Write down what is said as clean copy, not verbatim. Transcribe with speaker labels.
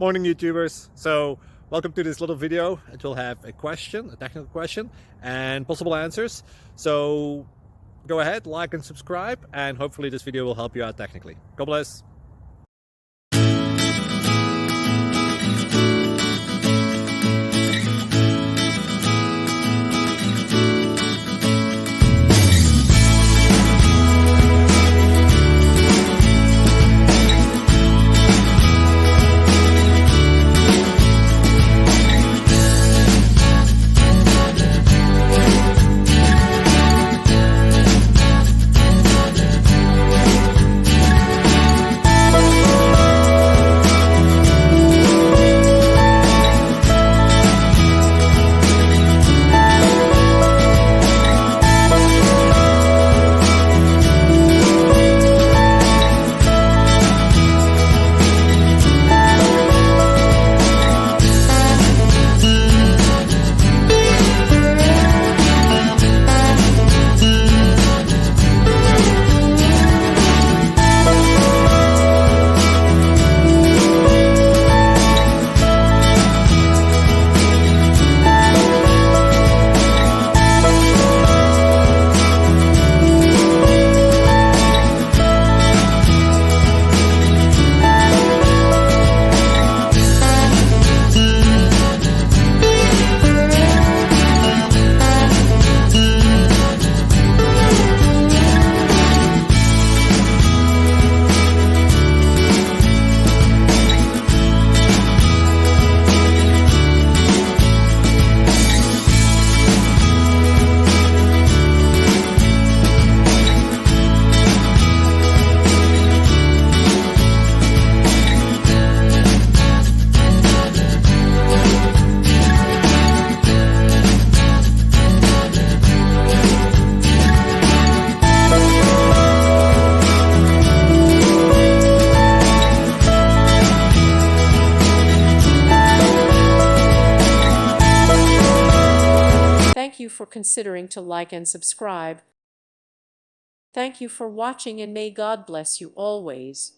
Speaker 1: Morning YouTubers. So welcome to this little video. It will have a question, a technical question, and possible answers. So go ahead, like and subscribe, and hopefully this video will help you out technically. God bless.
Speaker 2: Thank you for considering to like and subscribe. Thank you for watching, and may God bless you always.